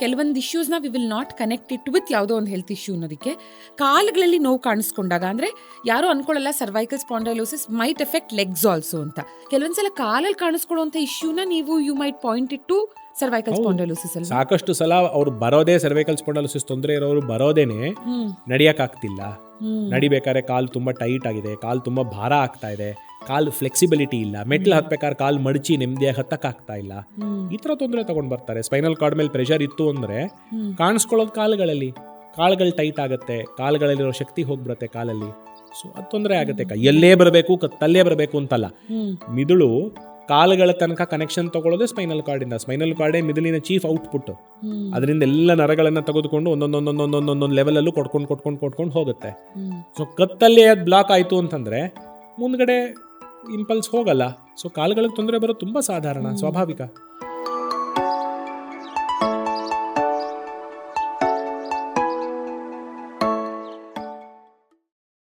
ಕೆಲವೊಂದು ಇಶ್ಯೂಸ್ನ we will not connect it with ಯಾವುದೋ ಒಂದು ಹೆಲ್ತ್ ಇಶ್ಯೂ ಅನ್ನೋದಕ್ಕೆ. ಕಾಲುಗಳಲ್ಲಿ ನೋವು ಕಾಣಿಸ್ಕೊಂಡಾಗ ಅಂದರೆ ಯಾರು ಅನ್ಕೊಳ್ಳಲ್ಲ cervical spondylosis might affect legs also ಅಂತ. ಕೆಲವೊಂದ್ಸಲ ಕಾಲಲ್ಲಿ ಕಾಣಿಸ್ಕೊಳ್ಳುವಂಥ ಇಶ್ಯೂನ ನೀವು you might point it to cervical spondylosis ಅಲ್ಲ. ಸಾಕಷ್ಟು ಸಲ ಅವ್ರು ಬರೋದೇ ಸರ್ವೈಕಲ್ ಸ್ಪಾಂಡೈಲೋಸಿಸ್ ತೊಂದರೆ ಇರೋರು ಬರೋದೇನೆ ನಡಿಯಕ್ಕಾಗ್ತಿಲ್ಲ, ನಡಿಬೇಕಾದ್ರೆ ಕಾಲು ತುಂಬ ಟೈಟ್ ಆಗಿದೆ, ಕಾಲು ತುಂಬ ಭಾರ ಆಗ್ತಾ ಇದೆ, ಕಾಲು ಫ್ಲೆಕ್ಸಿಬಿಲಿಟಿ ಇಲ್ಲ, ಮೆಟ್ಲು ಹತ್ಬೇಕಾದ್ರೆ ಕಾಲು ಮಡಚಿ ನೆಮ್ಮದಿಯಾಗಿ ಹತ್ತಕ್ಕಾಗ್ತಾ ಇಲ್ಲ, ಈ ಥರ ತೊಂದರೆ ತಗೊಂಡು ಬರ್ತಾರೆ. ಸ್ಪೈನಲ್ ಕಾರ್ಡ್ ಮೇಲೆ ಪ್ರೆಷರ್ ಇತ್ತು ಅಂದರೆ ಕಾಣಿಸ್ಕೊಳ್ಳೋದು ಕಾಲುಗಳು ಟೈಟ್ ಆಗುತ್ತೆ, ಕಾಲುಗಳಲ್ಲಿರೋ ಶಕ್ತಿ ಹೋಗ್ಬಿಡುತ್ತೆ ಕಾಲಲ್ಲಿ. ಸೊ ಅದು ತೊಂದರೆ ಆಗುತ್ತೆ. ಕೈಯಲ್ಲೇ ಬರಬೇಕು ಕತ್ತಲ್ಲೇ ಬರಬೇಕು ಅಂತಲ್ಲ, ಮಿದುಳು ಕಾಲುಗಳ ತನಕ ಕನೆಕ್ಷನ್ ತಗೊಳ್ಳೋದೇ ಸ್ಪೈನಲ್ ಕಾರ್ಡಿಂದ. ಸ್ಪೈನಲ್ ಕಾರ್ಡೇ ಮಿದುಳಿನ ಚೀಫ್ ಔಟ್ಪುಟ್. ಅದರಿಂದ ಎಲ್ಲ ನರಗಳನ್ನು ತೆಗೆದುಕೊಂಡು ಒಂದೊಂದೊಂದೊಂದೊಂದೊಂದೊಂದು ಲೆವೆಲಲ್ಲೂ ಕೊಟ್ಕೊಂಡು ಹೋಗುತ್ತೆ. ಸೊ ಕತ್ತಲ್ಲಿ ಅದು ಬ್ಲಾಕ್ ಆಯಿತು ಅಂತಂದರೆ ಮುಂದ್ಗಡೆ ಇಂಪಲ್ಸ್ ಹೋಗಲ್ಲ. ಸೊ ಕಾಲುಗಳಿಗೆ ತೊಂದರೆ ಬರೋದು ತುಂಬ ಸಾಧಾರಣ, ಸ್ವಾಭಾವಿಕ.